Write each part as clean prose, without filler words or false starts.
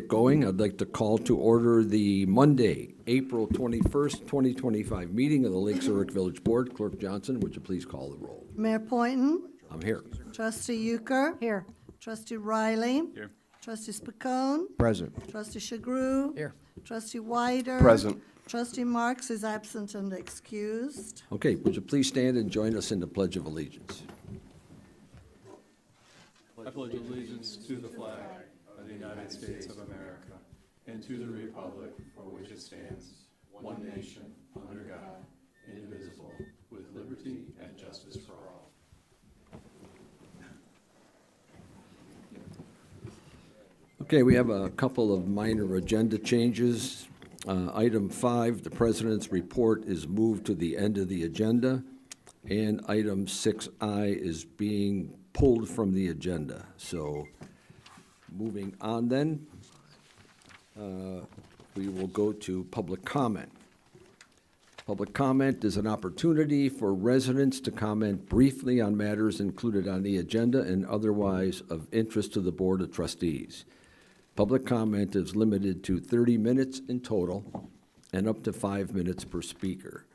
Get going. I'd like to call to order the Monday, April 21st, 2025 meeting of the Lake Zurich Village Board. Clerk Johnson, would you please call the roll? Mayor Poynton. I'm here. Trustee Euchre. Here. Trustee Riley. Here. Trustee Spicone. Present. Trustee Chagru. Here. Trustee Wider. Present. Trustee Marks is absent and excused. Okay, would you please stand and join us in the Pledge of Allegiance? I pledge allegiance to the flag of the United States of America and to the republic for which it stands, one nation, under God, indivisible, with liberty and justice for all. Okay, we have a couple of minor agenda changes. Item 5, the President's report, is moved to the end of the agenda, and item 6I is being pulled from the agenda. So, moving on then, we will go to public comment. Public comment is an opportunity for residents to comment briefly on matters included on the agenda and otherwise of interest to the Board of Trustees. Public comment is limited to 30 minutes in total and up to 5 minutes per speaker.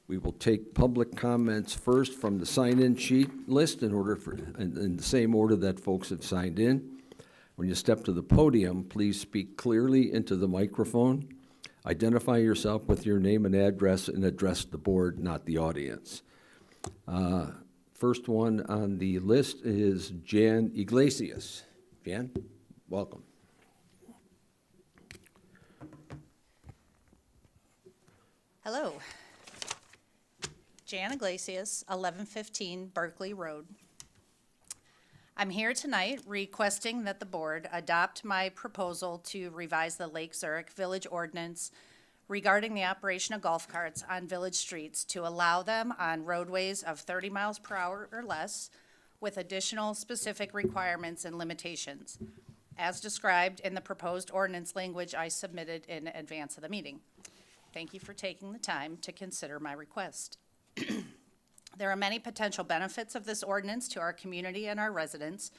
We will take public comments first from the sign-in sheet list in the same order that folks have signed in. When you step to the podium, please speak clearly into the microphone. Identify yourself with your name and address and address the board, not the audience. First one on the list is Jan Iglesias. Jan, welcome. Hello. Jan Iglesias, 1115 Berkeley Road. I'm here tonight requesting that the board adopt my proposal to revise the Lake Zurich Village Ordinance regarding the operation of golf carts on village streets to allow them on roadways of 30 miles per hour or less with additional specific requirements and limitations, as described in the proposed ordinance language I submitted in advance of the meeting. Thank you for taking the time to consider my request. There are many potential benefits of this ordinance to our community and our residents.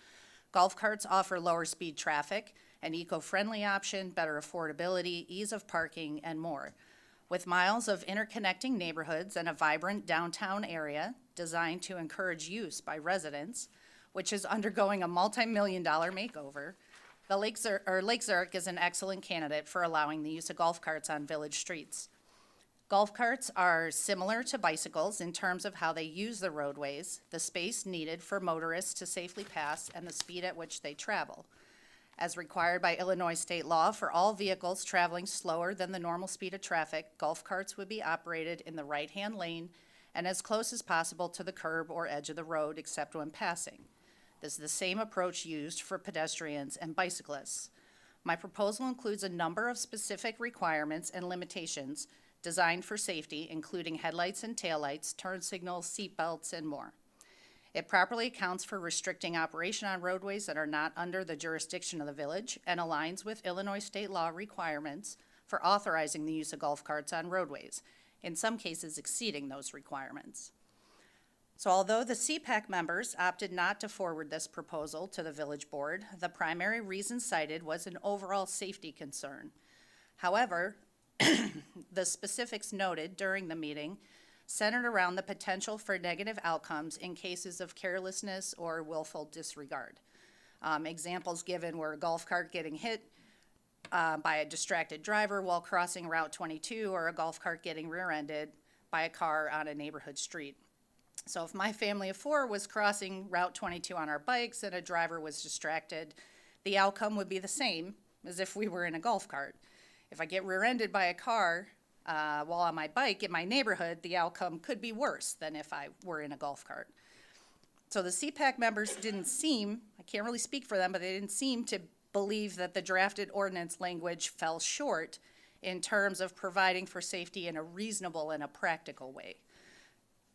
Golf carts offer lower speed traffic, an eco-friendly option, better affordability, ease of parking, and more. With miles of interconnecting neighborhoods and a vibrant downtown area designed to encourage use by residents, which is undergoing a multi-million-dollar makeover, the Lake Zurich is an excellent candidate for allowing the use of golf carts on village streets. Golf carts are similar to bicycles in terms of how they use the roadways, the space needed for motorists to safely pass, and the speed at which they travel. As required by Illinois state law, for all vehicles traveling slower than the normal speed of traffic, golf carts would be operated in the right-hand lane and as close as possible to the curb or edge of the road except when passing. This is the same approach used for pedestrians and bicyclists. My proposal includes a number of specific requirements and limitations designed for safety, including headlights and taillights, turn signals, seat belts, and more. It properly accounts for restricting operation on roadways that are not under the jurisdiction of the village and aligns with Illinois state law requirements for authorizing the use of golf carts on roadways, in some cases exceeding those requirements. So although the CPAC members opted not to forward this proposal to the village board, the primary reason cited was an overall safety concern. However, the specifics noted during the meeting centered around the potential for negative outcomes in cases of carelessness or willful disregard. Examples given were a golf cart getting hit by a distracted driver while crossing Route 22, or a golf cart getting rear-ended by a car on a neighborhood street. So if my family of 4 was crossing Route 22 on our bikes and a driver was distracted, the outcome would be the same as if we were in a golf cart. If I get rear-ended by a car while on my bike in my neighborhood, the outcome could be worse than if I were in a golf cart. So the CPAC members didn't seem, I can't really speak for them, but they didn't seem to believe that the drafted ordinance language fell short in terms of providing for safety in a reasonable and a practical way.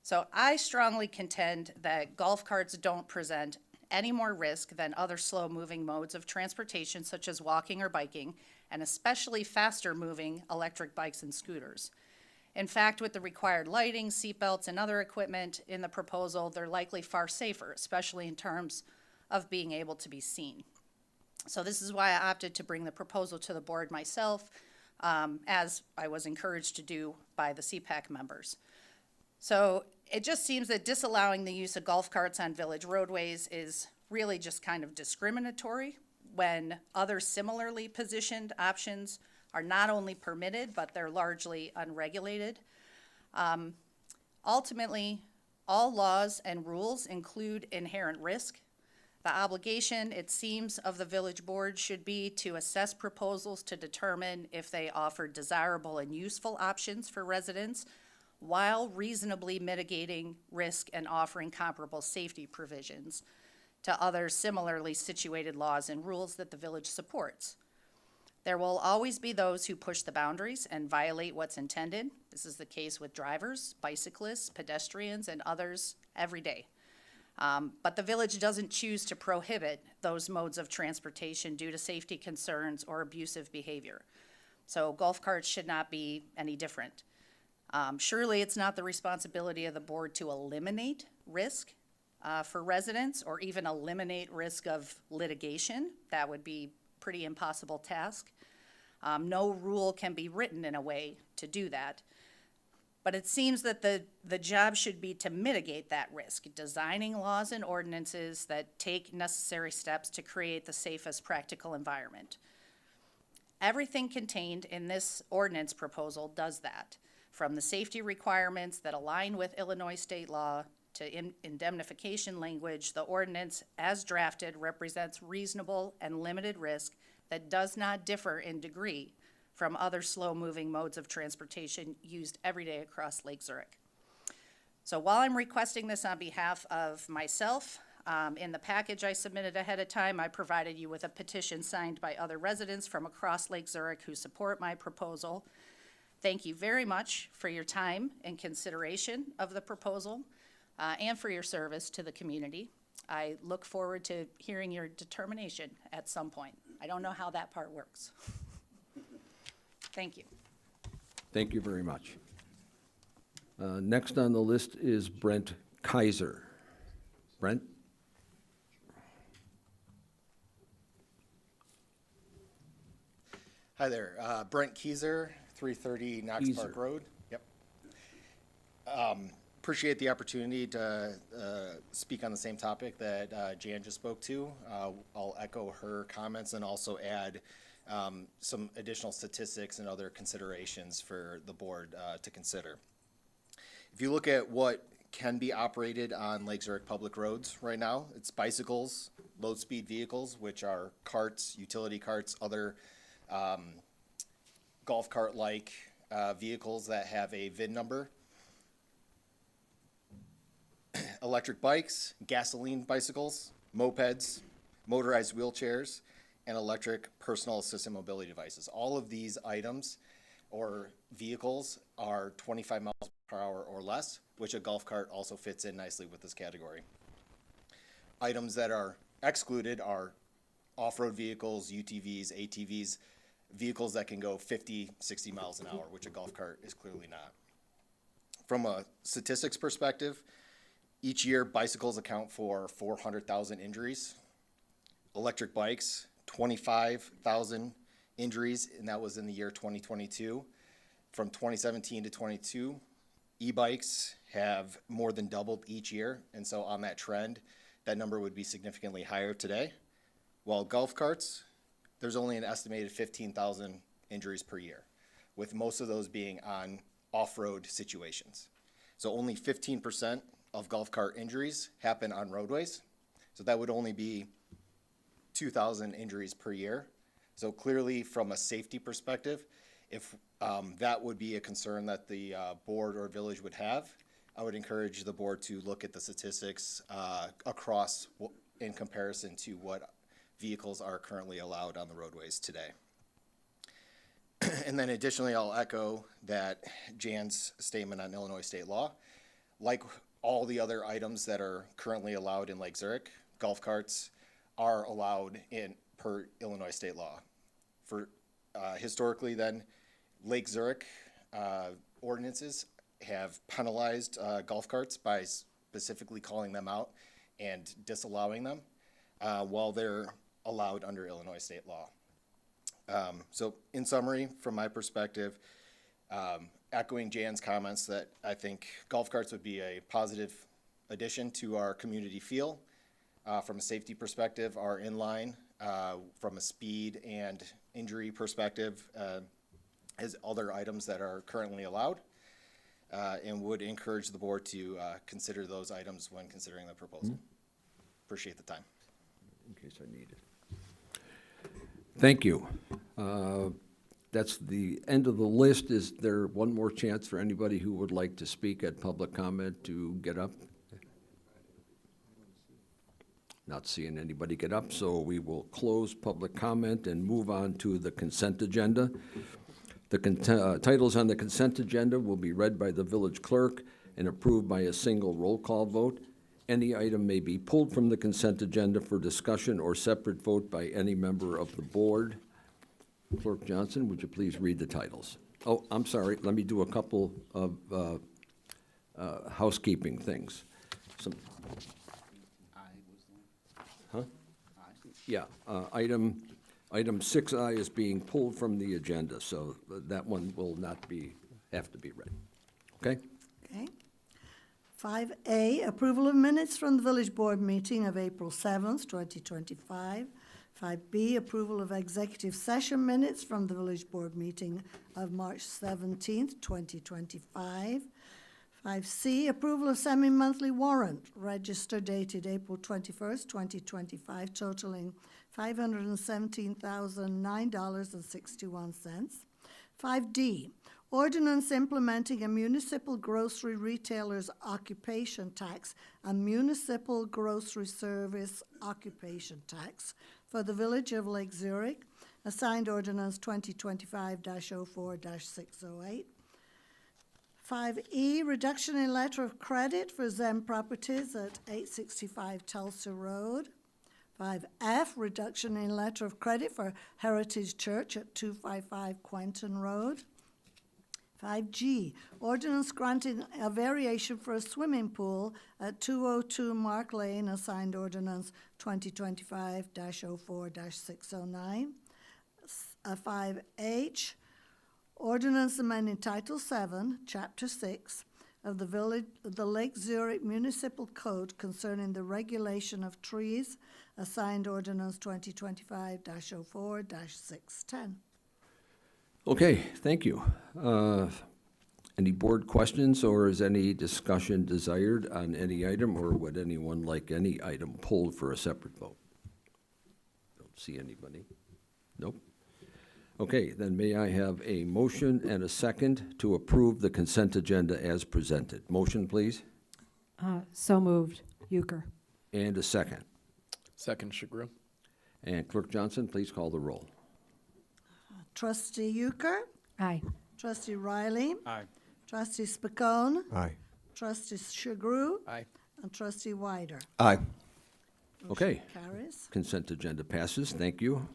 So I strongly contend that golf carts don't present any more risk than other slow-moving modes of transportation, such as walking or biking, and especially faster-moving electric bikes and scooters. In fact, with the required lighting, seatbelts, and other equipment in the proposal, they're likely far safer, especially in terms of being able to be seen. So this is why I opted to bring the proposal to the board myself, as I was encouraged to do by the CPAC members. So it just seems that disallowing the use of golf carts on village roadways is really just kind of discriminatory when other similarly positioned options are not only permitted, but they're largely unregulated. Ultimately, all laws and rules include inherent risk. The obligation, it seems, of the village board should be to assess proposals to determine if they offer desirable and useful options for residents while reasonably mitigating risk and offering comparable safety provisions to other similarly situated laws and rules that the village supports. There will always be those who push the boundaries and violate what's intended. This is the case with drivers, bicyclists, pedestrians, and others every day. But the village doesn't choose to prohibit those modes of transportation due to safety concerns or abusive behavior. So golf carts should not be any different. Surely it's not the responsibility of the board to eliminate risk for residents or even eliminate risk of litigation. That would be a pretty impossible task. No rule can be written in a way to do that. But it seems that the job should be to mitigate that risk, designing laws and ordinances that take necessary steps to create the safest practical environment. Everything contained in this ordinance proposal does that, from the safety requirements that align with Illinois state law to indemnification language. The ordinance as drafted represents reasonable and limited risk that does not differ in degree from other slow-moving modes of transportation used every day across Lake Zurich. So while I'm requesting this on behalf of myself, in the package I submitted ahead of time, I provided you with a petition signed by other residents from across Lake Zurich who support my proposal. Thank you very much for your time and consideration of the proposal, and for your service to the community. I look forward to hearing your determination at some point. I don't know how that part works. Thank you. Thank you very much. Next on the list is Brent Kaiser. Brent? Hi there, Brent Keyser, 330 Knox Park Keyser. Road. Yep. Appreciate the opportunity to speak on the same topic that Jan just spoke to. I'll echo her comments and also add some additional statistics and other considerations for the board to consider. If you look at what can be operated on Lake Zurich public roads right now, it's bicycles, low-speed vehicles, which are carts, utility carts, other golf cart-like vehicles that have a VIN number, electric bikes, gasoline bicycles, mopeds, motorized wheelchairs, and electric personal assistant mobility devices. All of these items or vehicles are 25 miles per hour or less, which a golf cart also fits in nicely with this category. Items that are excluded are off-road vehicles, UTVs, ATVs, vehicles that can go 50, 60 miles an hour, which a golf cart is clearly not. From a statistics perspective, each year bicycles account for 400,000 injuries. Electric bikes, 25,000 injuries, and that was in the year 2022. From 2017 to 22, e-bikes have more than doubled each year, and so on that trend, that number would be significantly higher today. While golf carts, there's only an estimated 15,000 injuries per year, with most of those being on off-road situations. So only 15% of golf cart injuries happen on roadways, so that would only be 2,000 injuries per year. So clearly, from a safety perspective, if that would be a concern that the board or village would have, I would encourage the board to look at the statistics across in comparison to what vehicles are currently allowed on the roadways today. And then additionally, I'll echo that Jan's statement on Illinois state law. Like all the other items that are currently allowed in Lake Zurich, golf carts are allowed per Illinois state law. For historically then, Lake Zurich ordinances have penalized golf carts by specifically calling them out and disallowing them. While they're allowed under Illinois state law. So in summary, from my perspective, echoing Jan's comments that I think golf carts would be a positive addition to our community feel. From a safety perspective, are in line from a speed and injury perspective as other items that are currently allowed, and would encourage the board to consider those items when considering the proposal. Appreciate the time. In case I need it. Thank you. That's the end of the list. Is there one more chance for anybody who would like to speak at public comment to get up? Not seeing anybody get up, so we will close public comment and move on to the consent agenda. The titles on the consent agenda will be read by the village clerk and approved by a single roll call vote. Any item may be pulled from the consent agenda for discussion or separate vote by any member of the board. Clerk Johnson, would you please read the titles? Oh, I'm sorry, let me do a couple of housekeeping things. Yeah, item 6I is being pulled from the agenda, so that one will not have to be read. Okay? Okay. 5A, approval of minutes from the village board meeting of April 7th, 2025. 5B, approval of executive session minutes from the village board meeting of March 17th, 2025. 5C, approval of semi-monthly warrant, register dated April 21st, 2025, totaling $517,009.61. 5D, ordinance implementing a municipal grocery retailer's occupation tax and municipal grocery service occupation tax for the village of Lake Zurich, assigned ordinance 2025-04-608. 5E, reduction in letter of credit for Zen Properties at 865 Tulsa Road. 5F, reduction in letter of credit for Heritage Church at 255 Quentin Road. 5G, ordinance granting a variation for a swimming pool at 202 Mark Lane, assigned ordinance 2025-04-609. 5H, ordinance amending Title 7, Chapter 6 of the Lake Zurich Municipal Code concerning the regulation of trees, assigned ordinance 2025-04-610. Okay, thank you. Any board questions, or is any discussion desired on any item, or would anyone like any item pulled for a separate vote? Don't see anybody. Nope. Okay, then may I have a motion and a second to approve the consent agenda as presented? Motion, please, So moved. Euchre. and a second. Second, Shagru. And Clerk Johnson, please call the roll. Trustee Euchre, Aye. Trustee Riley, Aye. Trustee Spicone, Aye. Trustee Shagru, Aye. and Trustee Wider. Aye. Okay. Carries. Consent agenda passes. Thank you.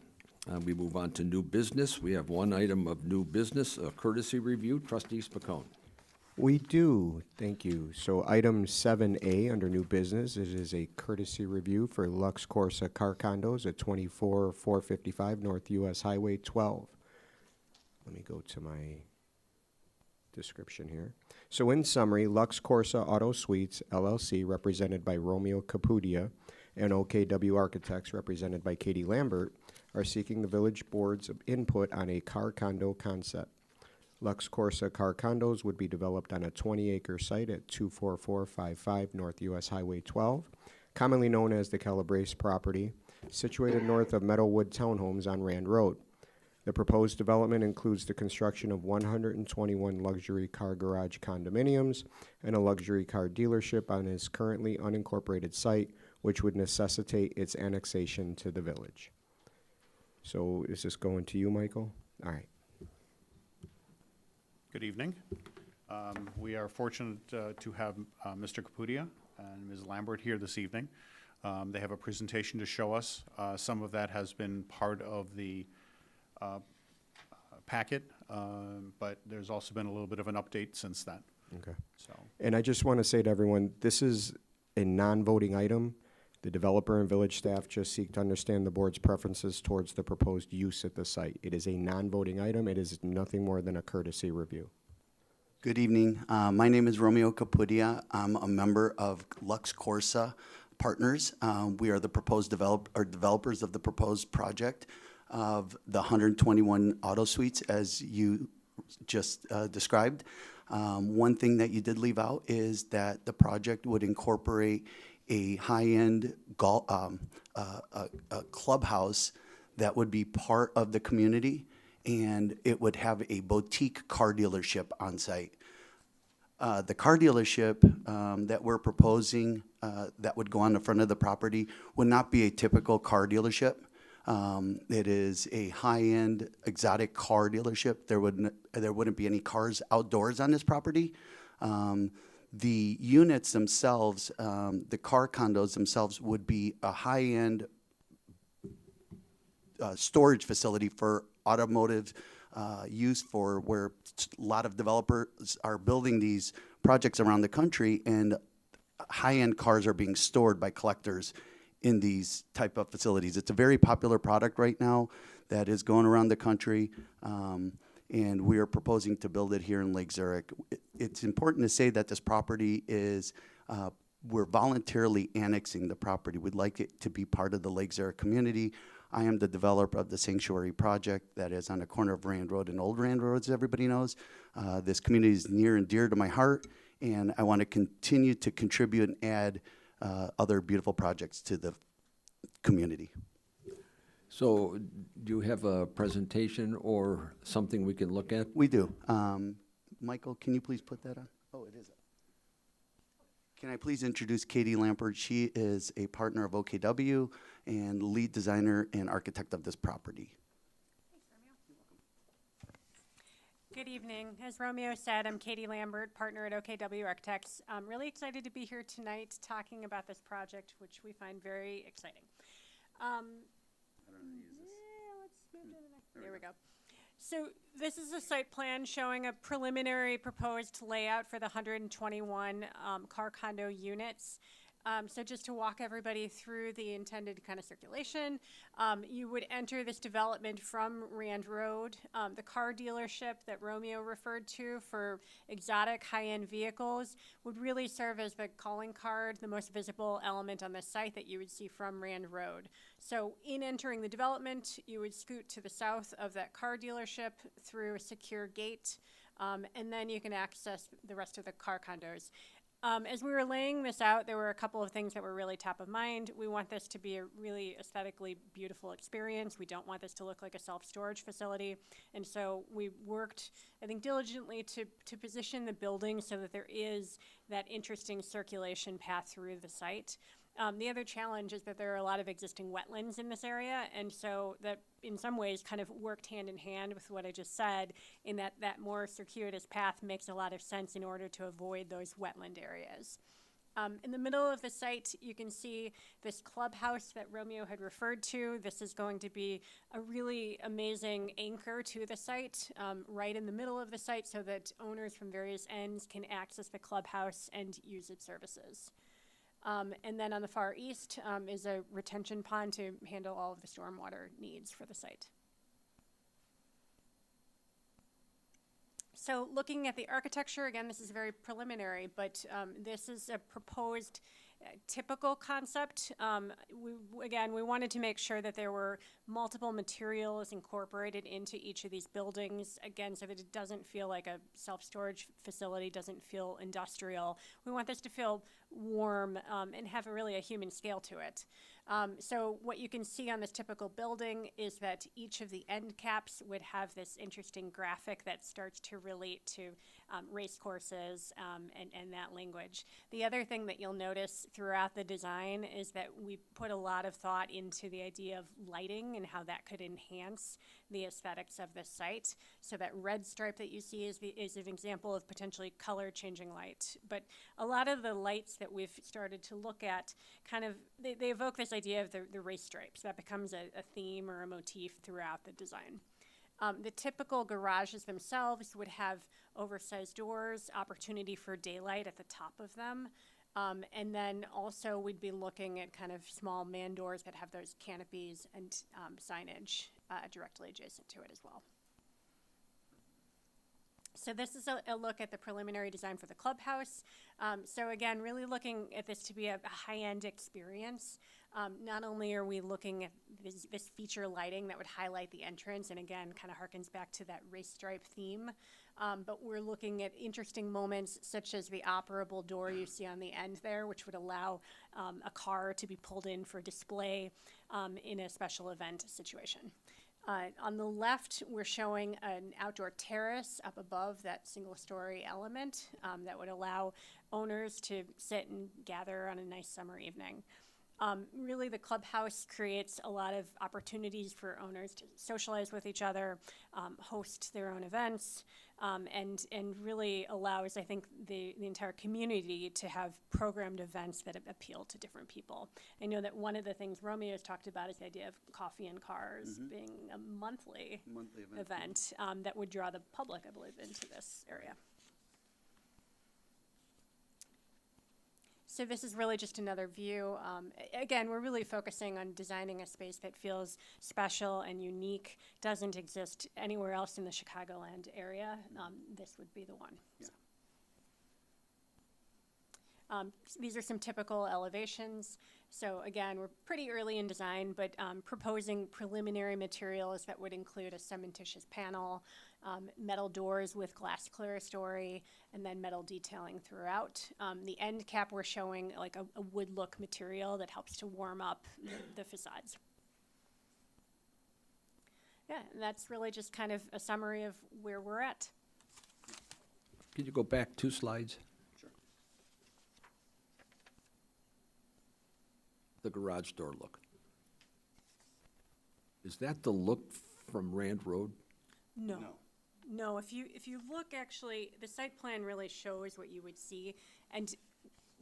We move on to new business. We have one item of new business, a courtesy review. Trustee Spicone. We do, thank you. So item 7A under new business, it is a courtesy review for Lux Corsa Car Condos at 24455 North US Highway 12. Let me go to my description here. So in summary, Lux Corsa Auto Suites LLC, represented by Romeo Capudia, and OKW Architects, represented by Katie Lambert, are seeking the village board's input on a car condo concept. Lux Corsa Car Condos would be developed on a 20-acre site at 24455 North US Highway 12, commonly known as the Calabrese property, situated north of Meadowwood Townhomes on Rand Road. The proposed development includes the construction of 121 luxury car garage condominiums and a luxury car dealership on its currently unincorporated site, which would necessitate its annexation to the village. So is this going to you, Michael? All right. Good evening. We are fortunate to have Mr. Capudia and Ms. Lambert here this evening. They have a presentation to show us. Some of that has been part of the packet, but there's also been a little bit of an update since then. Okay. So, And I just want to say to everyone, this is a non-voting item. The developer and village staff just seek to understand the board's preferences towards the proposed use at the site. It is a non-voting item. It is nothing more than a courtesy review. Good evening. My name is Romeo Capudia. I'm a member of Lux Corsa Partners. We are the developers of the proposed project of the 121 auto suites, as you just described. One thing that you did leave out is that the project would incorporate a high-end a clubhouse that would be part of the community, and it would have a boutique car dealership on site. The car dealership that we're proposing that would go on the front of the property would not be a typical car dealership. It is a high-end exotic car dealership. There wouldn't be any cars outdoors on this property. The units themselves, the car condos themselves, would be a high-end storage facility for automotive use, for where a lot of developers are building these projects around the country, and high-end cars are being stored by collectors in these type of facilities. It's a very popular product right now that is going around the country, and we are proposing to build it here in Lake Zurich. It's important to say that this property is, we're voluntarily annexing the property. We'd like it to be part of the Lake Zurich community. I am the developer of the Sanctuary Project that is on the corner of Rand Road and Old Rand Road, as everybody knows. This community is near and dear to my heart, and I want to continue to contribute and add other beautiful projects to the community. So do you have a presentation or something we can look at? We do. Michael, can you please put that on? Oh, it is. Can I please introduce Katie Lampert? She is a partner of OKW and lead designer and architect of this property. Good evening. As Romeo said, I'm Katie Lambert, partner at OKW Architects. I'm really excited to be here tonight talking about this project, which we find very exciting. There we go. So this is a site plan showing a preliminary proposed layout for the 121 car condo units. So just to walk everybody through the intended kind of circulation, you would enter this development from Rand Road. The car dealership that Romeo referred to for exotic high-end vehicles would really serve as the calling card, the most visible element on the site that you would see from Rand Road. So in entering the development, you would scoot to the south of that car dealership through a secure gate, and then you can access the rest of the car condos. As we were laying this out, there were a couple of things that were really top of mind. We want this to be a really aesthetically beautiful experience. We don't want this to look like a self-storage facility. And so we worked, I think, diligently to position the building so that there is that interesting circulation path through the site. The other challenge is that there are a lot of existing wetlands in this area, and so that in some ways kind of worked hand in hand with what I just said, in that that more circuitous path makes a lot of sense in order to avoid those wetland areas. In the middle of the site, you can see this clubhouse that Romeo had referred to. This is going to be a really amazing anchor to the site, right in the middle of the site, so that owners from various ends can access the clubhouse and use its services. And then on the far east is a retention pond to handle all of the stormwater needs for the site. So looking at the architecture, again, this is very preliminary, but this is a proposed typical concept. We wanted to make sure that there were multiple materials incorporated into each of these buildings, again, so that it doesn't feel like a self-storage facility, doesn't feel industrial. We want this to feel warm and have really a human scale to it. So what you can see on this typical building is that each of the end caps would have this interesting graphic that starts to relate to race courses and that language. The other thing that you'll notice throughout the design is that we put a lot of thought into the idea of lighting and how that could enhance the aesthetics of this site. So that red stripe that you see is an example of potentially color changing light. But a lot of the lights that we've started to look at kind of, they evoke this idea of the race stripes. That becomes a theme or a motif throughout the design. The typical garages themselves would have oversized doors, opportunity for daylight at the top of them. And then also we'd be looking at kind of small man doors that have those canopies and signage directly adjacent to it as well. So this is a look at the preliminary design for the clubhouse. So again, really looking at this to be a high-end experience. Not only are we looking at this feature lighting that would highlight the entrance, and again, kind of harkens back to that race stripe theme, but we're looking at interesting moments such as the operable door you see on the end there, which would allow a car to be pulled in for display in a special event situation. On the left, we're showing an outdoor terrace up above that single-story element that would allow owners to sit and gather on a nice summer evening. Really, the clubhouse creates a lot of opportunities for owners to socialize with each other, host their own events, and really allows, I think, the entire community to have programmed events that appeal to different people. I know that one of the things Romeo has talked about is the idea of coffee and cars being a monthly event that would draw the public, I believe, into this area. So this is really just another view. Again, we're really focusing on designing a space that feels special and unique, doesn't exist anywhere else in the Chicagoland area. This would be the one. Yeah. These are some typical elevations. So again, we're pretty early in design, but proposing preliminary materials that would include a cementitious panel, metal doors with glass clerestory, and then metal detailing throughout. The end cap, we're showing like a wood look material that helps to warm up the facades. Yeah, and that's really just kind of a summary of where we're at. Could you go back 2 slides? Sure. The garage door look. Is that the look from Rand Road? No. No, if you look, actually, the site plan really shows what you would see, and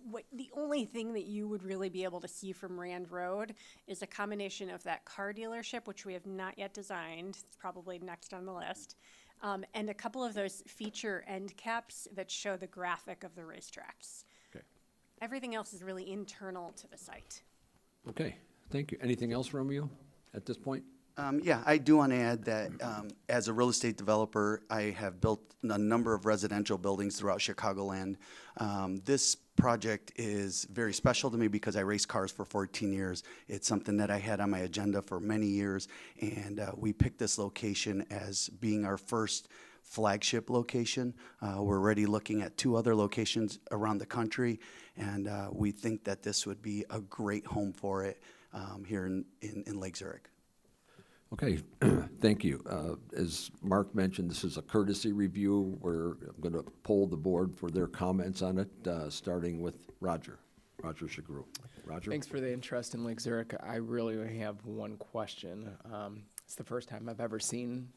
what the only thing that you would really be able to see from Rand Road is a combination of that car dealership, which we have not yet designed. It's probably next on the list, and a couple of those feature end caps that show the graphic of the racetracks. Okay. Everything else is really internal to the site. Okay, thank you. Anything else, Romeo, at this point? Yeah, I do want to add that as a real estate developer, I have built a number of residential buildings throughout Chicagoland. This project is very special to me because I raced cars for 14 years. It's something that I had on my agenda for many years, and we picked this location as being our first flagship location. We're already looking at 2 other locations around the country, and we think that this would be a great home for it here in Lake Zurich. Okay, thank you. As Mark mentioned, this is a courtesy review. We're going to poll the board for their comments on it, starting with Roger Shagru. Roger? Thanks for the interest in Lake Zurich. I really have one question. It's the first time I've ever seen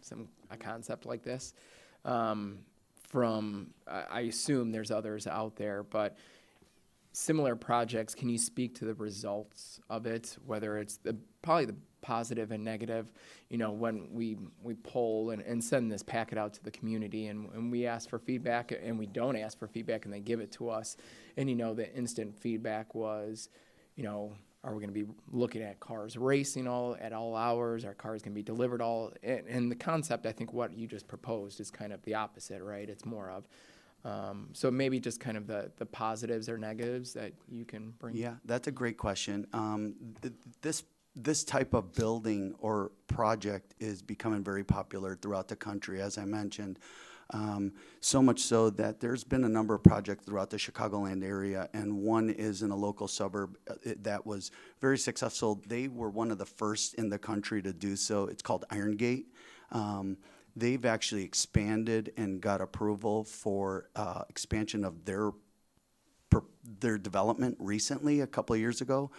a concept like this. I assume there's others out there, but similar projects, can you speak to the results of it, whether it's probably the positive and negative, when we poll and send this packet out to the community and we ask for feedback and we don't ask for feedback and they give it to us, and the instant feedback was, are we going to be looking at cars racing at all hours? Are cars going to be delivered and the concept, I think what you just proposed is kind of the opposite, right? It's more of, so maybe just kind of the positives or negatives that you can bring. Yeah, that's a great question. This type of building or project is becoming very popular throughout the country, as I mentioned. So much so that there's been a number of projects throughout the Chicagoland area, and one is in a local suburb that was very successful. They were one of the first in the country to do so. It's called Iron Gate. They've actually expanded and got approval for expansion of their development recently, a couple of years ago.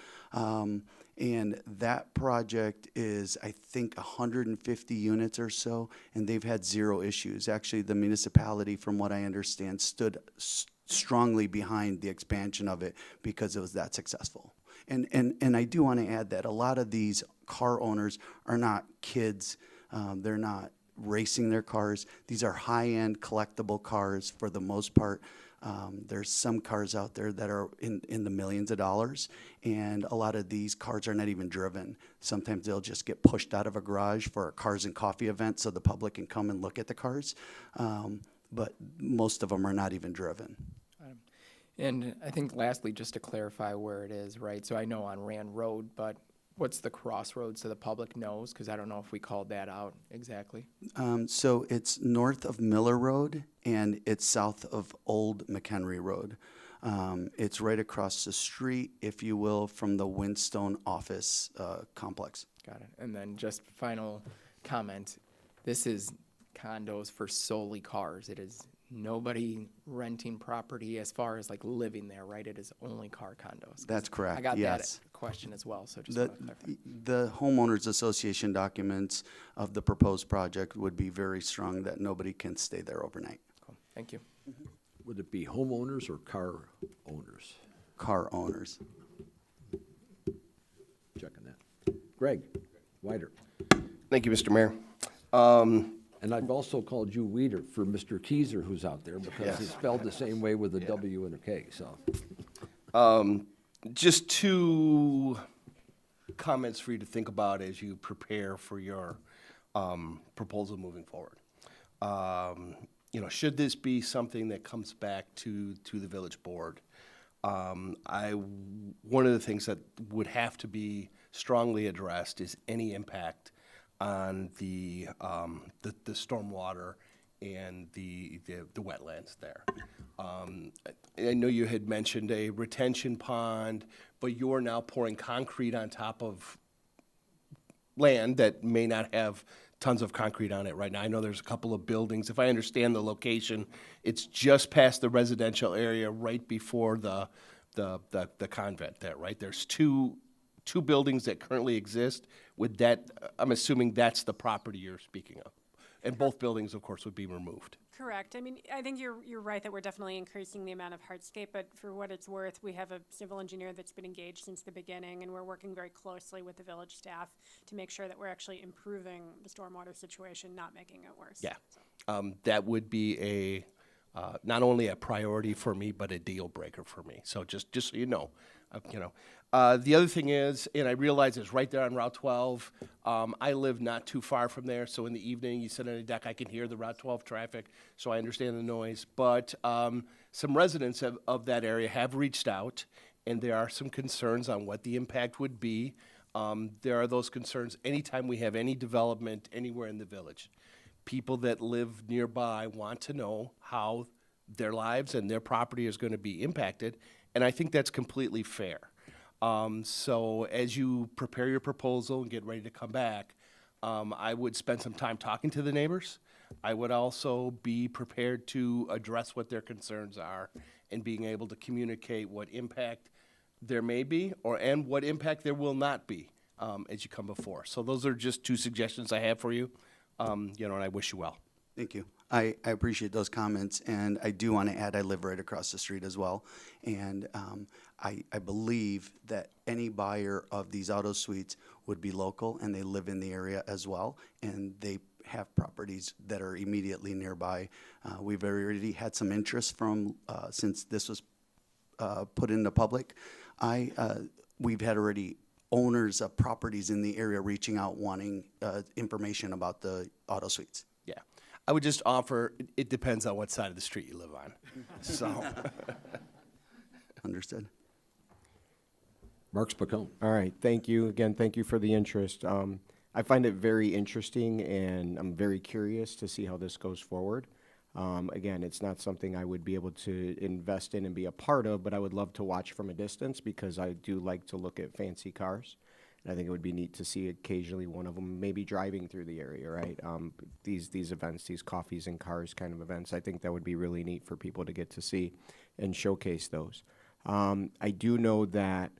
And that project is, I think, 150 units or so, and they've had 0 issues. Actually, the municipality, from what I understand, stood strongly behind the expansion of it because it was that successful. And I do want to add that a lot of these car owners are not kids. They're not racing their cars. These are high-end collectible cars for the most part. There's some cars out there that are in the millions of dollars, and a lot of these cars are not even driven. Sometimes they'll just get pushed out of a garage for a cars and coffee event so the public can come and look at the cars. But most of them are not even driven. And I think lastly, just to clarify where it is, right? So I know on Rand Road, but what's the crossroads so the public knows? Because I don't know if we called that out exactly. So it's north of Miller Road, and it's south of Old McHenry Road. It's right across the street, if you will, from the Windstone office complex. Got it. And then just final comment, this is condos for solely cars. It is nobody renting property as far as like living there, right? It is only car condos. That's correct, I got yes. that question as well, so just The, want to clarify. the homeowners association documents of the proposed project would be very strong that nobody can stay there overnight. Cool. Thank you. Would it be homeowners or car owners? Car owners. Checking that. Greg, Weider. Thank you, Mr. Mayor. And I've also called you Weider for Mr. Keyser, who's out there, because it's spelled the same way with a W and a K, so. Just two comments for you to think about as you prepare for your proposal moving forward. Should this be something that comes back to the village board, one of the things that would have to be strongly addressed is any impact on the stormwater and the wetlands there. I know you had mentioned a retention pond, but you're now pouring concrete on top of land that may not have tons of concrete on it right now. I know there's a couple of buildings. If I understand the location, it's just past the residential area, right before the convent there, right? There's two buildings that currently exist. With that, I'm assuming that's the property you're speaking of. And both buildings, of course, would be removed. Correct. I mean, I think you're right that we're definitely increasing the amount of hardscape, but for what it's worth, we have a civil engineer that's been engaged since the beginning, and we're working very closely with the village staff to make sure that we're actually improving the stormwater situation, not making it worse. Yeah. That would be not only a priority for me, but a deal breaker for me. So just so you know. The other thing is, and I realize it's right there on Route 12. I live not too far from there, so in the evening, you sit on a deck, I can hear the Route 12 traffic, so I understand the noise. But some residents of that area have reached out, and there are some concerns on what the impact would be. There are those concerns anytime we have any development anywhere in the village. People that live nearby want to know how their lives and their property is going to be impacted, and I think that's completely fair. So as you prepare your proposal and get ready to come back, I would spend some time talking to the neighbors. I would also be prepared to address what their concerns are and being able to communicate what impact there may be and what impact there will not be as you come before. So those are just two suggestions I have for you, and I wish you well. Thank you. I appreciate those comments, and I do want to add I live right across the street as well. And I believe that any buyer of these auto suites would be local, and they live in the area as well, and they have properties that are immediately nearby. We've already had some interest from, since this was put into public. We've had already owners of properties in the area reaching out wanting information about the auto suites. Yeah. I would just offer, it depends on what side of the street you live on. So. Understood. Mark Spacone. All right, thank you. Again, thank you for the interest. I find it very interesting, and I'm very curious to see how this goes forward. Again, it's not something I would be able to invest in and be a part of, but I would love to watch from a distance because I do like to look at fancy cars. And I think it would be neat to see occasionally one of them maybe driving through the area, right? These events, these coffees and cars kind of events, I think that would be really neat for people to get to see and showcase those. I do know that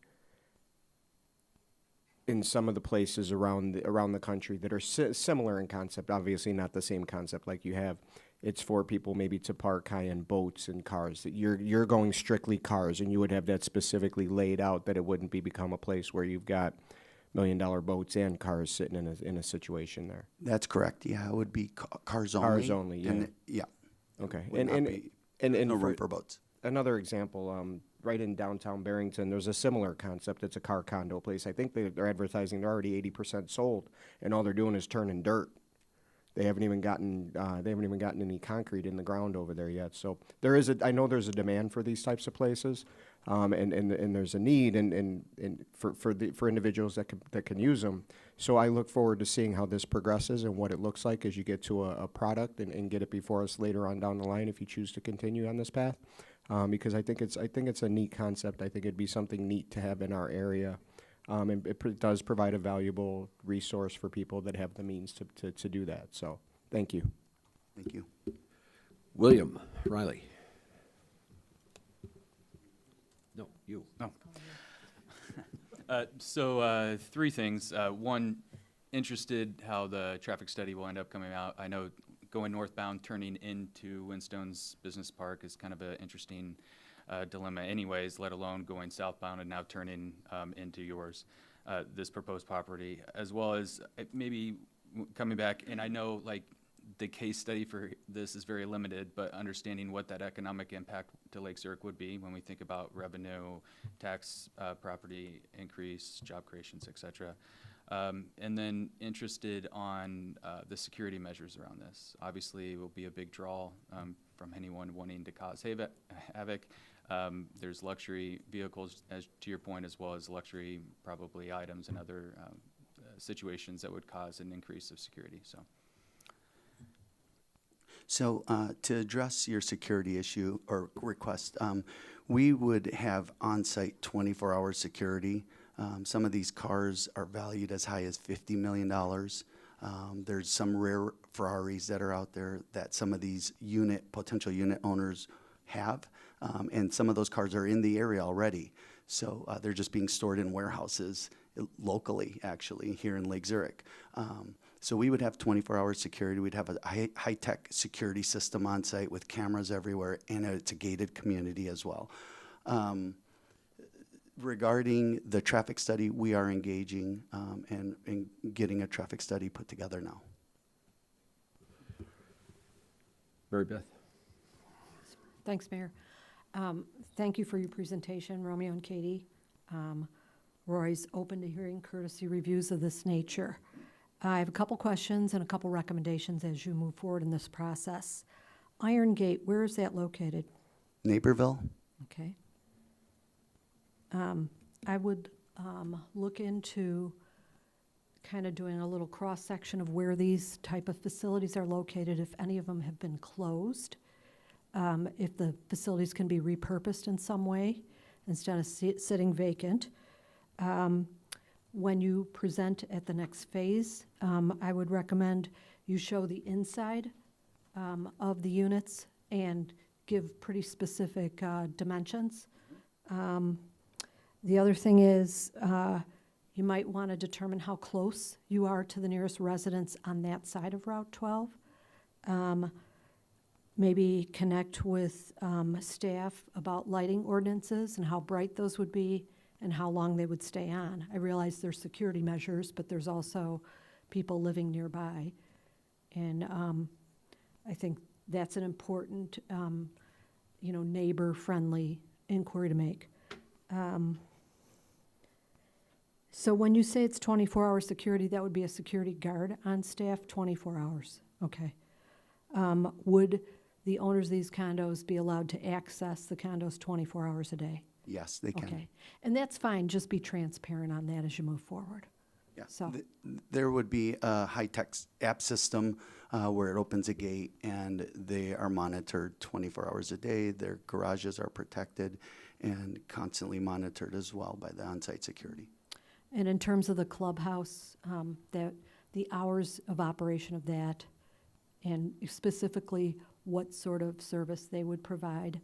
in some of the places around the country that are similar in concept, obviously not the same concept like you have, it's for people maybe to park high-end boats and cars. That you're going strictly cars, and you would have that specifically laid out that it wouldn't become a place where you've got $1 million boats and cars sitting in a situation there. That's correct. Yeah, it would be cars only. Cars only, yeah. And yeah. Okay. Would not be no room for boats. another example, right in downtown Barrington, there's a similar concept. It's a car condo place. I think they're advertising they're already 80% sold, and all they're doing is turning dirt. They haven't even gotten any concrete in the ground over there yet. So I know there's a demand for these types of places, and there's a need and for individuals that can use them. So I look forward to seeing how this progresses and what it looks like as you get to a product and get it before us later on down the line if you choose to continue on this path. Because I think it's a neat concept. I think it'd be something neat to have in our area. And it does provide a valuable resource for people that have the means to do that. So, thank you. Thank you. William Riley. No, you. So three things. One, interested how the traffic study will end up coming out. I know going northbound, turning into Winstone's Business Park is kind of an interesting dilemma anyways, let alone going southbound and now turning into yours, this proposed property, as well as maybe coming back. And I know like the case study for this is very limited, but understanding what that economic impact to Lake Zurich would be when we think about revenue, tax, property increase, job creations, et cetera. And then interested on the security measures around this. Obviously, it will be a big draw from anyone wanting to cause havoc. There's luxury vehicles, as to your point, as well as luxury probably items and other situations that would cause an increase of security. So to address your security issue or request, we would have on-site 24-hour security. Some of these cars are valued as high as $50 million. There's some rare Ferraris that are out there that some of these potential unit owners have, and some of those cars are in the area already. So they're just being stored in warehouses locally, actually, here in Lake Zurich. So we would have 24-hour security. We'd have a high-tech security system on site with cameras everywhere, and it's a gated community as well. Regarding the traffic study, we are engaging and getting a traffic study put together now. Mary Beth. Thanks, Mayor. Thank you for your presentation, Romeo and Katie. Roy's open to hearing courtesy reviews of this nature. I have a couple questions and a couple recommendations as you move forward in this process. Iron Gate, where is that located? Naperville? Okay. I would look into kind of doing a little cross-section of where these type of facilities are located, if any of them have been closed, if the facilities can be repurposed in some way instead of sitting vacant. When you present at the next phase, I would recommend you show the inside of the units and give pretty specific dimensions. The other thing is you might want to determine how close you are to the nearest residents on that side of Route 12. Maybe connect with staff about lighting ordinances and how bright those would be and how long they would stay on. I realize there's security measures, but there's also people living nearby. And I think that's an important, neighbor-friendly inquiry to make. So when you say it's 24-hour security, that would be a security guard on staff 24 hours. Okay. Would the owners of these condos be allowed to access the condos 24 hours a day? Yes, they can. Okay. And that's fine. Just be transparent on that as you move forward. Yeah. So. There would be a high-tech app system where it opens a gate and they are monitored 24 hours a day. Their garages are protected and constantly monitored as well by the on-site security. And in terms of the clubhouse, the hours of operation of that, and specifically what sort of service they would provide,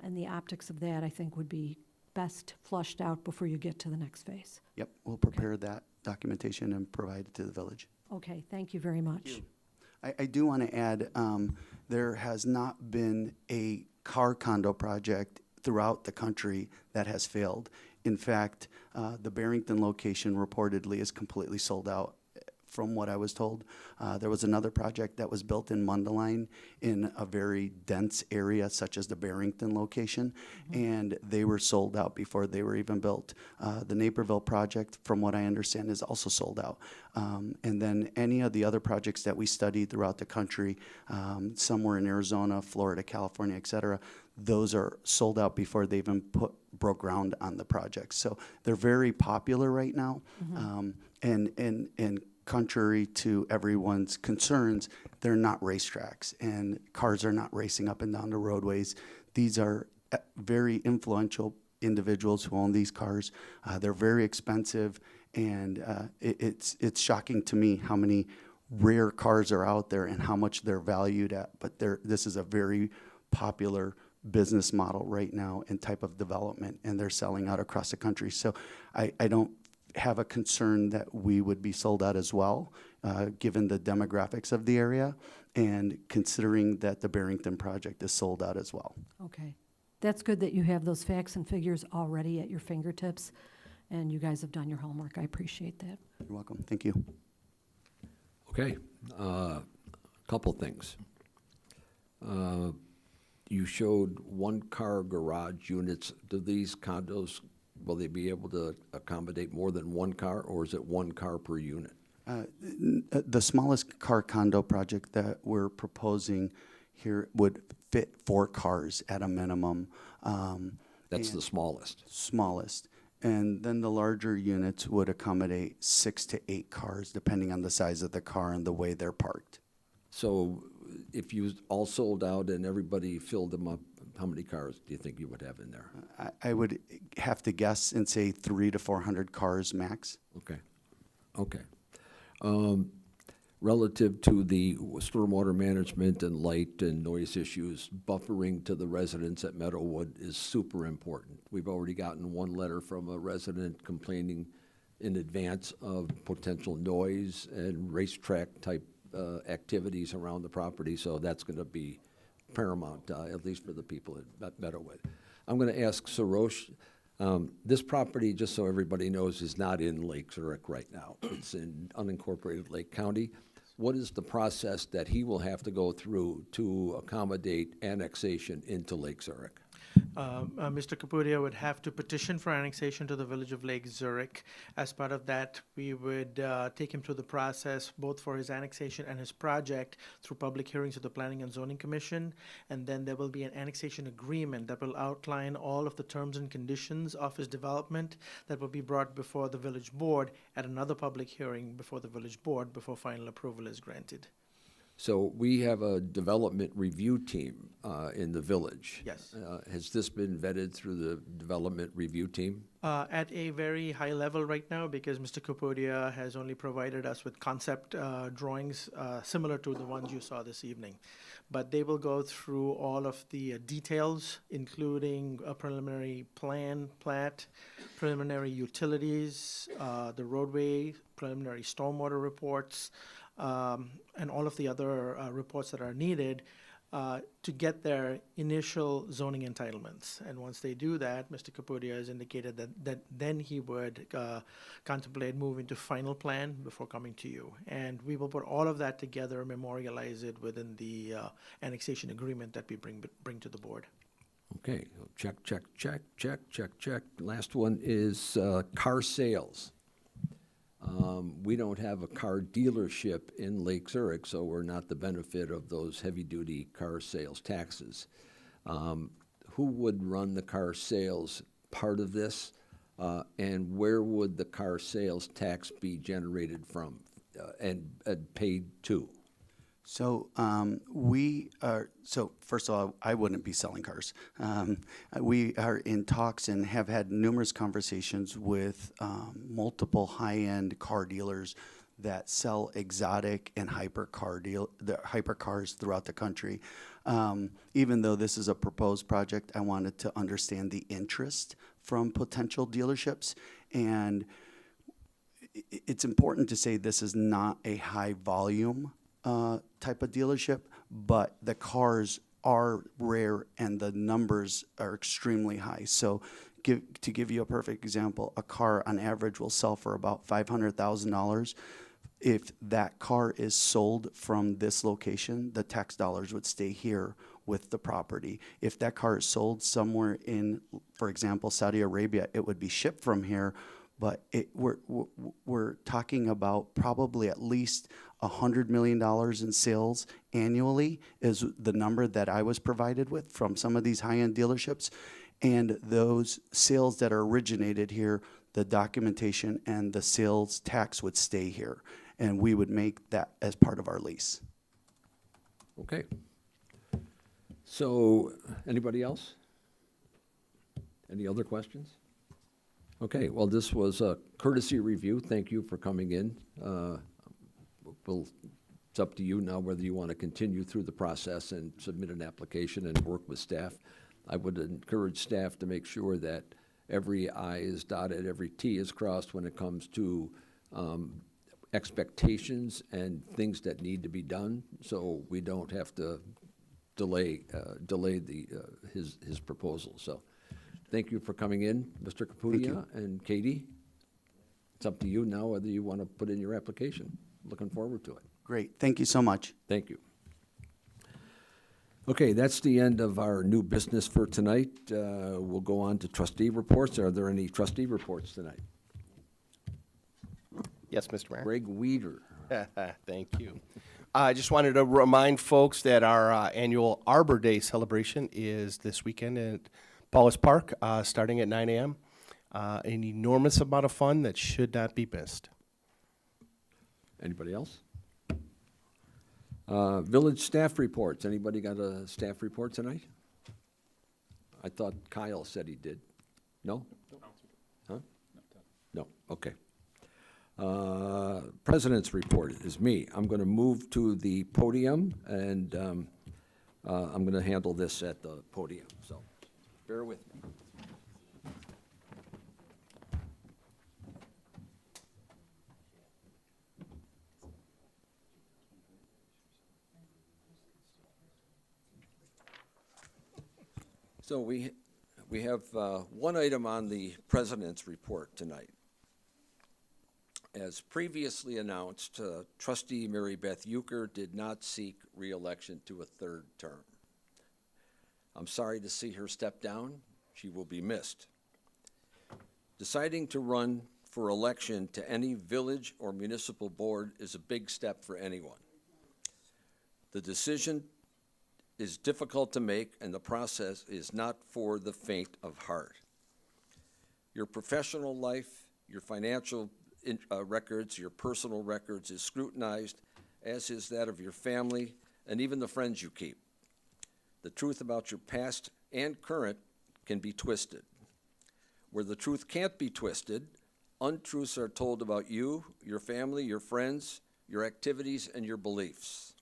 and the optics of that, I think, would be best flushed out before you get to the next phase. Yep, we'll prepare that documentation and provide it to the village. Okay, thank you very much. I do want to add, there has not been a car condo project throughout the country that has failed. In fact, the Barrington location reportedly is completely sold out from what I was told. There was another project that was built in Mundelein in a very dense area such as the Barrington location, and they were sold out before they were even built. The Naperville project, from what I understand, is also sold out. And then any of the other projects that we studied throughout the country, somewhere in Arizona, Florida, California, et cetera, those are sold out before they even broke ground on the project. So they're very popular right now. And contrary to everyone's concerns, they're not racetracks, and cars are not racing up and down the roadways. These are very influential individuals who own these cars. They're very expensive, and it's shocking to me how many rare cars are out there and how much they're valued at. But this is a very popular business model right now and type of development, and they're selling out across the country. So I don't have a concern that we would be sold out as well, given the demographics of the area and considering that the Barrington project is sold out as well. Okay. That's good that you have those facts and figures already at your fingertips, and you guys have done your homework. I appreciate that. You're welcome. Thank you. Okay, couple things. You showed one-car garage units. Do these condos, will they be able to accommodate more than one car, or is it one car per unit? The smallest car condo project that we're proposing here would fit 4 cars at a minimum. That's the smallest. Smallest. And then the larger units would accommodate 6 to 8 cars, depending on the size of the car and the way they're parked. So if you all sold out and everybody filled them up, how many cars do you think you would have in there? I would have to guess and say 300 to 400 cars max. Okay, okay. Relative to the stormwater management and light and noise issues, buffering to the residents at Meadowwood is super important. We've already gotten one letter from a resident complaining in advance of potential noise and racetrack type activities around the property, so that's going to be paramount, at least for the people at Meadowwood. I'm going to ask Sarosh, this property, just so everybody knows, is not in Lake Zurich right now. It's in unincorporated Lake County. What is the process that he will have to go through to accommodate annexation into Lake Zurich? Mr. Capudia would have to petition for annexation to the Village of Lake Zurich. As part of that, we would take him through the process, both for his annexation and his project, through public hearings to the Planning and Zoning Commission. And then there will be an annexation agreement that will outline all of the terms and conditions of his development that will be brought before the Village Board at another public hearing before the Village Board before final approval is granted. So we have a development review team in the village. Yes. Has this been vetted through the development review team? At a very high level right now, because Mr. Capudia has only provided us with concept drawings similar to the ones you saw this evening. But they will go through all of the details, including a preliminary plat, preliminary utilities, the roadway, preliminary stormwater reports, and all of the other reports that are needed to get their initial zoning entitlements. And once they do that, Mr. Capudia has indicated that then he would contemplate moving to final plan before coming to you. And we will put all of that together, memorialize it within the annexation agreement that we bring to the board. Okay, check, check, check, check, check, check. Last one is car sales. We don't have a car dealership in Lake Zurich, so we're not the benefit of those heavy-duty car sales taxes. Who would run the car sales part of this, and where would the car sales tax be generated from and paid to? So so first of all, I wouldn't be selling cars. We are in talks and have had numerous conversations with multiple high-end car dealers that sell exotic and hypercars throughout the country. Even though this is a proposed project, I wanted to understand the interest from potential dealerships. And it's important to say this is not a high volume type of dealership, but the cars are rare and the numbers are extremely high. So to give you a perfect example, a car on average will sell for about $500,000. if that car is sold from this location, the tax dollars would stay here with the property. If that car is sold somewhere in, for example, Saudi Arabia, it would be shipped from here, but we're talking about probably at least $100 million in sales annually is the number that I was provided with from some of these high-end dealerships. And those sales that are originated here, the documentation and the sales tax would stay here. And we would make that as part of our lease. Okay. So, anybody else? Any other questions? Okay, well, this was a courtesy review. Thank you for coming in. It's up to you now whether you want to continue through the process and submit an application and work with staff. I would encourage staff to make sure that every I is dotted, every T is crossed when it comes to expectations and things that need to be done, so we don't have to delay his proposal. So, thank you for coming in, Mr. Capudia and Katie. It's up to you now whether you want to put in your application. Looking forward to it. Great. Thank you so much. Thank you. Okay, that's the end of our new business for tonight. We'll go on to trustee reports. Are there any trustee reports tonight? Yes, Mr. Mayor. Greg Weeder. Thank you. I just wanted to remind folks that our annual Arbor Day celebration is this weekend at Paulus Park, starting at 9 a.m. An enormous amount of fun that should not be missed. Anybody else? Village staff reports. Anybody got a staff report tonight? I thought Kyle said he did. No? Huh? No, okay. President's report is me. I'm going to move to the podium, and I'm going to handle this at the podium, so bear with me. So we have one item on the President's report tonight. As previously announced, trustee Mary Beth Euchre did not seek re-election to a third term. I'm sorry to see her step down. She will be missed. Deciding to run for election to any village or municipal board is a big step for anyone. The decision is difficult to make, and the process is not for the faint of heart. Your professional life, your financial records, your personal records is scrutinized, as is that of your family and even the friends you keep. The truth about your past and current can be twisted. Where the truth can't be twisted, untruths are told about you, your family, your friends, your activities, and your beliefs.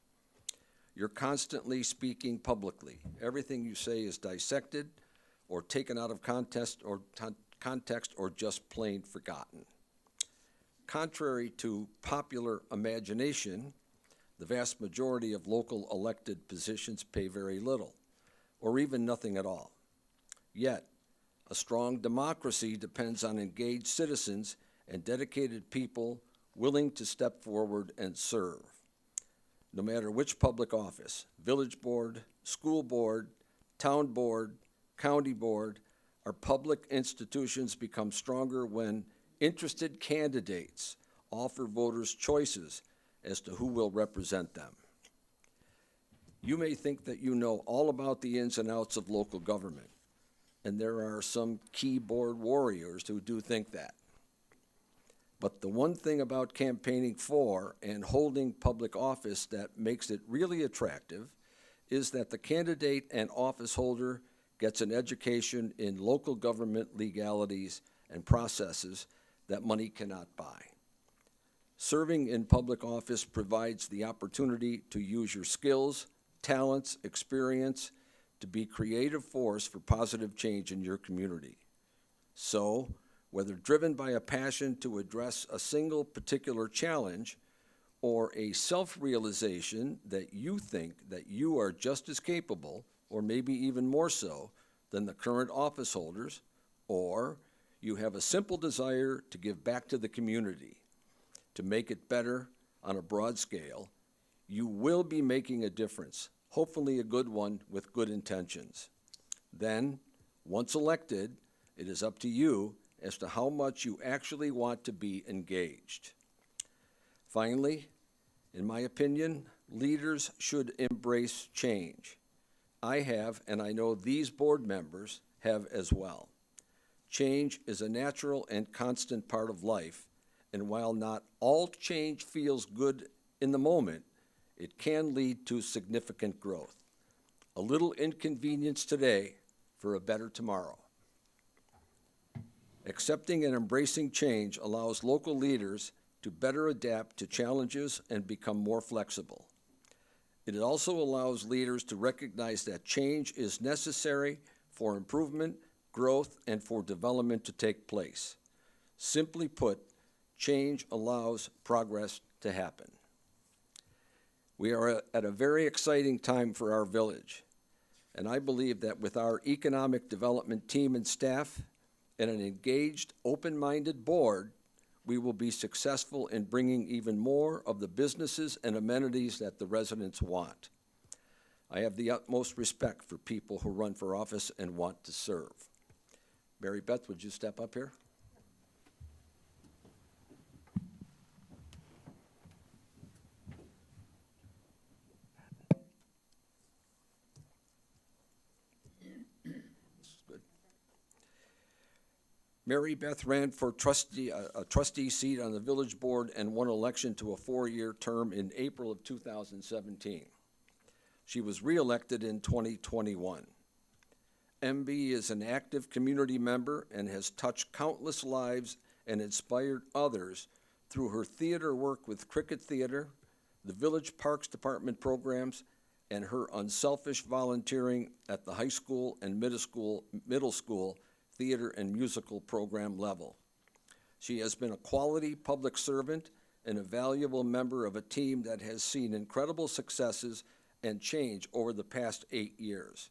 You're constantly speaking publicly. Everything you say is dissected or taken out of context or just plain forgotten. Contrary to popular imagination, the vast majority of local elected positions pay very little, or even nothing at all. Yet, a strong democracy depends on engaged citizens and dedicated people willing to step forward and serve. No matter which public office, village board, school board, town board, county board, our public institutions become stronger when interested candidates offer voters choices as to who will represent them. You may think that you know all about the ins and outs of local government, and there are some keyboard warriors who do think that. But the one thing about campaigning for and holding public office that makes it really attractive is that the candidate and office holder gets an education in local government legalities and processes that money cannot buy. Serving in public office provides the opportunity to use your skills, talents, experience to be a creative force for positive change in your community. So, whether driven by a passion to address a single particular challenge or a self-realization that you think that you are just as capable, or maybe even more so, than the current office holders, or you have a simple desire to give back to the community, to make it better, on a broad scale, you will be making a difference, hopefully a good one with good intentions. Then, once elected, it is up to you as to how much you actually want to be engaged. Finally, in my opinion, leaders should embrace change. I have, and I know these board members have as well. Change is a natural and constant part of life, and while not all change feels good in the moment, it can lead to significant growth. A little inconvenience today for a better tomorrow. Accepting and embracing change allows local leaders to better adapt to challenges and become more flexible. It also allows leaders to recognize that change is necessary for improvement, growth, and for development to take place. Simply put, change allows progress to happen. We are at a very exciting time for our village, and I believe that with our economic development team and staff and an engaged, open-minded board, we will be successful in bringing even more of the businesses and amenities that the residents want. I have the utmost respect for people who run for office and want to serve. Mary Beth, would you step up here? Mary Beth ran for a trustee seat on the village board and won election to a 4-year term in April of 2017. She was reelected in 2021. MB is an active community member and has touched countless lives and inspired others through her theater work with Cricket Theater, the Village Parks Department programs, and her unselfish volunteering at the high school and middle school theater and musical program level. She has been a quality public servant and a valuable member of a team that has seen incredible successes and change over the past 8 years.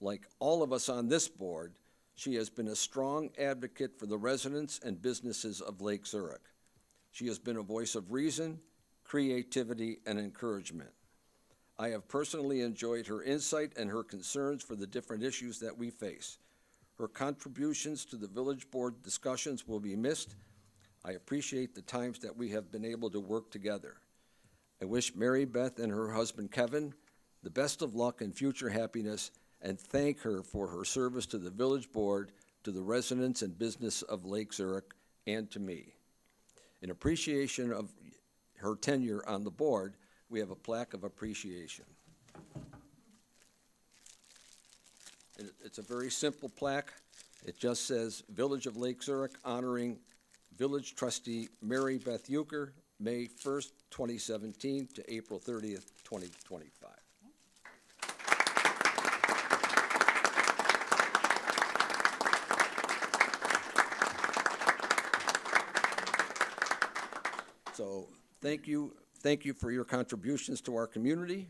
Like all of us on this board, she has been a strong advocate for the residents and businesses of Lake Zurich. She has been a voice of reason, creativity, and encouragement. I have personally enjoyed her insight and her concerns for the different issues that we face. Her contributions to the village board discussions will be missed. I appreciate the times that we have been able to work together. I wish Mary Beth and her husband Kevin the best of luck and future happiness, and thank her for her service to the village board, to the residents and business of Lake Zurich, and to me. In appreciation of her tenure on the board, we have a plaque of appreciation. It's a very simple plaque. It just says, Village of Lake Zurich honoring Village Trustee Mary Beth Euchre, May 1st, 2017 to April 30th, 2025. So thank you for your contributions to our community.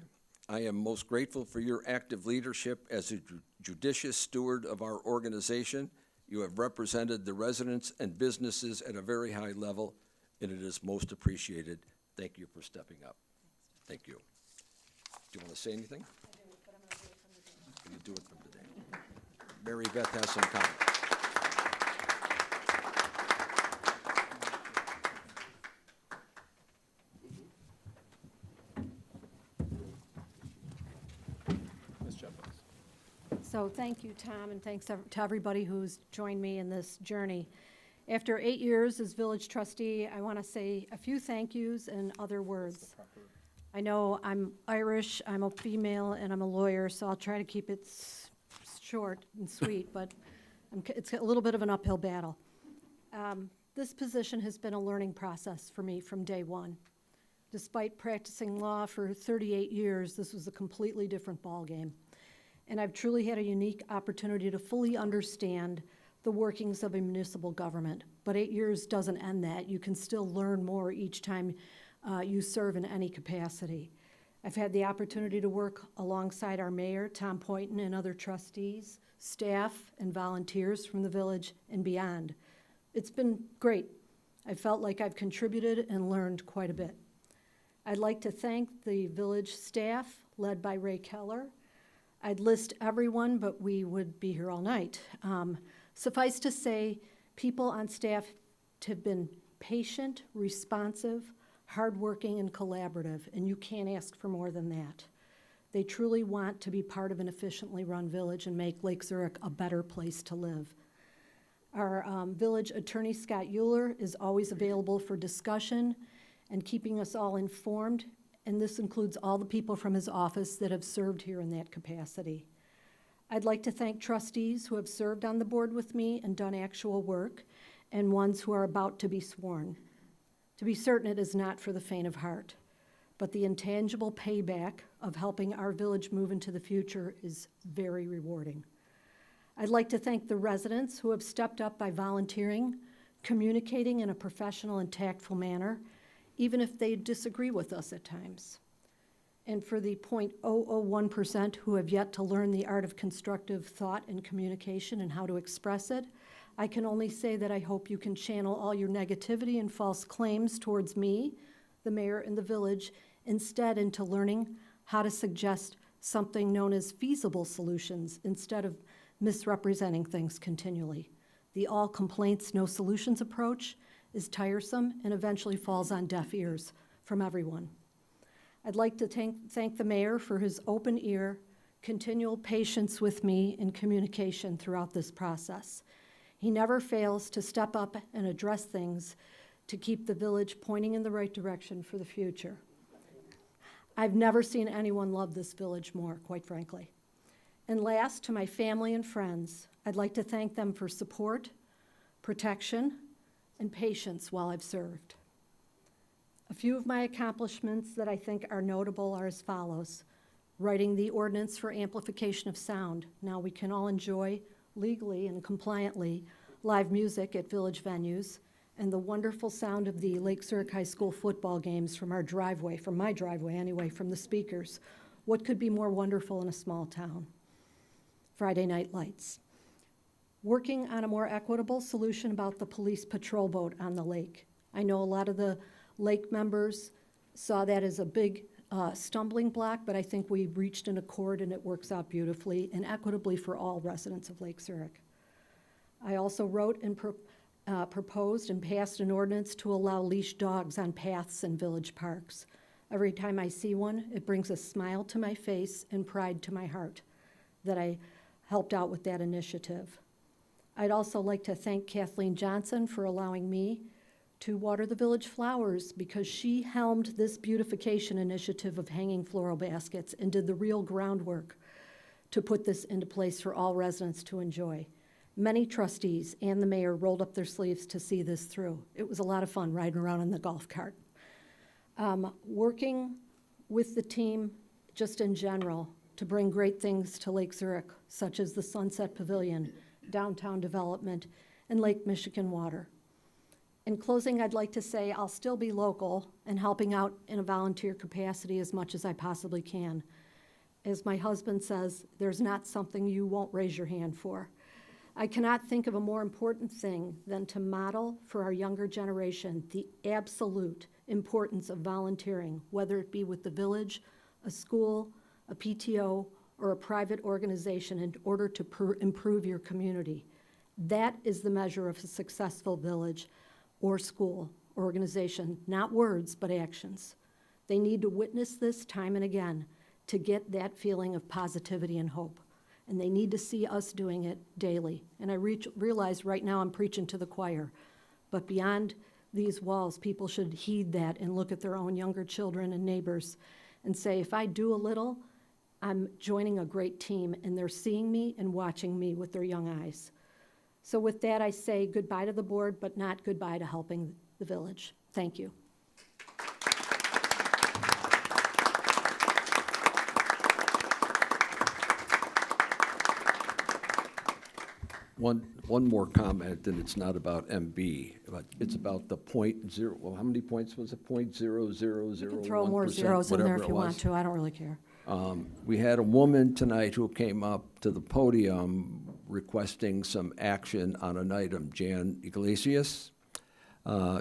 I am most grateful for your active leadership as a judicious steward of our organization. You have represented the residents and businesses at a very high level, and it is most appreciated. Thank you for stepping up. Thank you. Do you want to say anything? I do, but I'm going to do it from today. You do it from today. Mary Beth has some comments. So thank you, Tom, and thanks to everybody who's joined me in this journey. After 8 years as village trustee, I want to say a few thank yous and other words. I know I'm Irish, I'm a female, and I'm a lawyer, so I'll try to keep it short and sweet, but it's a little bit of an uphill battle. This position has been a learning process for me from day one. Despite practicing law for 38 years, this was a completely different ballgame. And I've truly had a unique opportunity to fully understand the workings of a municipal government. But 8 years doesn't end that. You can still learn more each time you serve in any capacity. I've had the opportunity to work alongside our mayor, Tom Poynton, and other trustees, staff, and volunteers from the village and beyond. It's been great. I felt like I've contributed and learned quite a bit. I'd like to thank the village staff, led by Ray Keller. I'd list everyone, but we would be here all night. Suffice to say, people on staff have been patient, responsive, hardworking, and collaborative, and you can't ask for more than that. They truly want to be part of an efficiently run village and make Lake Zurich a better place to live. Our village attorney, Scott Euler, is always available for discussion and keeping us all informed, and this includes all the people from his office that have served here in that capacity. I'd like to thank trustees who have served on the board with me and done actual work, and ones who are about to be sworn. To be certain, it is not for the faint of heart, but the intangible payback of helping our village move into the future is very rewarding. I'd like to thank the residents who have stepped up by volunteering, communicating in a professional and tactful manner, even if they disagree with us at times. And for the 0.001% who have yet to learn the art of constructive thought and communication and how to express it, I can only say that I hope you can channel all your negativity and false claims towards me, the mayor, and the village instead into learning how to suggest something known as feasible solutions instead of misrepresenting things continually. The all complaints, no solutions approach is tiresome and eventually falls on deaf ears from everyone. I'd like to thank the mayor for his open ear, continual patience with me in communication throughout this process. He never fails to step up and address things to keep the village pointing in the right direction for the future. I've never seen anyone love this village more, quite frankly. And last, to my family and friends, I'd like to thank them for support, protection, and patience while I've served. A few of my accomplishments that I think are notable are as follows. Writing the ordinance for amplification of sound. Now we can all enjoy legally and compliantly live music at village venues and the wonderful sound of the Lake Zurich High School football games from our driveway, from my driveway anyway, from the speakers. What could be more wonderful in a small town? Friday night lights. Working on a more equitable solution about the police patrol boat on the lake. I know a lot of the lake members saw that as a big stumbling block, but I think we reached an accord and it works out beautifully and equitably for all residents of Lake Zurich. I also wrote and proposed and passed an ordinance to allow leash dogs on paths in village parks. Every time I see one, it brings a smile to my face and pride to my heart that I helped out with that initiative. I'd also like to thank Kathleen Johnson for allowing me to water the village flowers because she helmed this beautification initiative of hanging floral baskets and did the real groundwork to put this into place for all residents to enjoy. Many trustees and the mayor rolled up their sleeves to see this through. It was a lot of fun riding around in the golf cart. Working with the team just in general to bring great things to Lake Zurich, such as the Sunset Pavilion, downtown development, and Lake Michigan water. In closing, I'd like to say I'll still be local and helping out in a volunteer capacity as much as I possibly can. As my husband says, there's not something you won't raise your hand for. I cannot think of a more important thing than to model for our younger generation the absolute importance of volunteering, whether it be with the village, a school, a PTO, or a private organization in order to improve your community. That is the measure of a successful village or school or organization, not words, but actions. They need to witness this time and again to get that feeling of positivity and hope. And they need to see us doing it daily. And I realize right now I'm preaching to the choir, but beyond these walls, people should heed that and look at their own younger children and neighbors and say, if I do a little, I'm joining a great team, and they're seeing me and watching me with their young eyes. So with that, I say goodbye to the board, but not goodbye to helping the village. Thank you. One more comment, and it's not about MB, but it's about the .0, well, how many points was it? .0001%? You can throw more zeros in there whatever if it you want was. to. I don't really care. We had a woman tonight who came up to the podium requesting some action on an item, Jan Iglesias.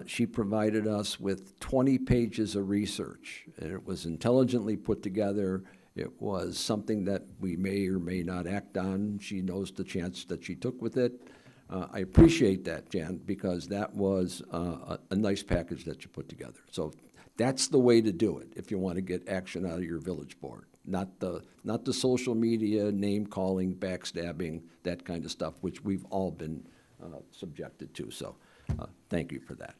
She provided us with 20 pages of research, and it was intelligently put together. It was something that we may or may not act on. She knows the chance that she took with it. I appreciate that, Jan, because that was a nice package that you put together. So that's the way to do it if you want to get action out of your village board. Not the social media, name calling, backstabbing, that kind of stuff, which we've all been subjected to. So thank you for that.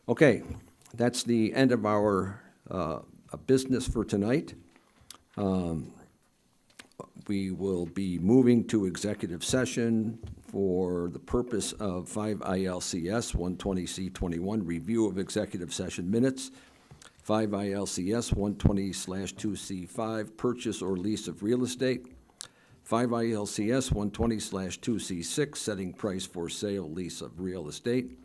Okay, that's the end of our business for tonight. We will be moving to executive session for the purpose of 5 ILCS 120C21, review of executive session minutes, 5 ILCS 120/2C5, purchase or lease of real estate, 5 ILCS 120/2C6, setting price for sale, lease of real estate,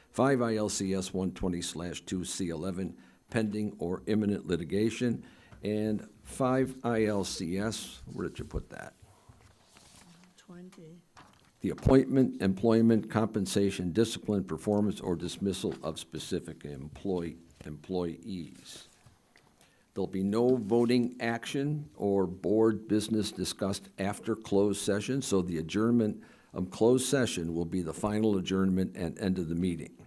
5 ILCS 120/2C11, pending or imminent litigation, and 5 ILCS, where did you put that? 20. The appointment, employment, compensation, discipline, performance, or dismissal of specific employees. There'll be no voting action or board business discussed after closed session, so the adjournment of closed session will be the final adjournment and end of the meeting.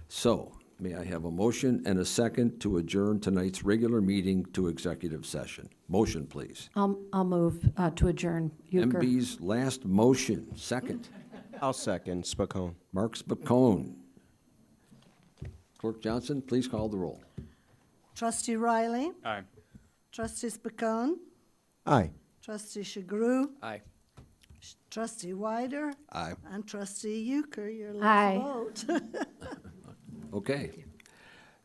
So, may I have a motion and a second to adjourn tonight's regular meeting to executive session? Motion, please. I'll move to adjourn. Euchre. MB's last motion, second. I'll second. Spacone. Mark Spacone. Clerk Johnson, please call the roll. Trustee Riley, Aye. Trustee Spacone, Aye. Trustee Chagru, Aye. Trustee Wider, Aye. and Trustee Euchre, your Aye. last vote. Okay.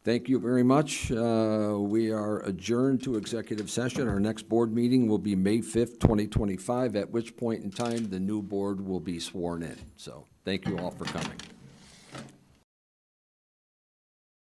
Thank you very much. We are adjourned to executive session. Our next board meeting will be May 5th, 2025, at which point in time the new board will be sworn in. So thank you all for coming.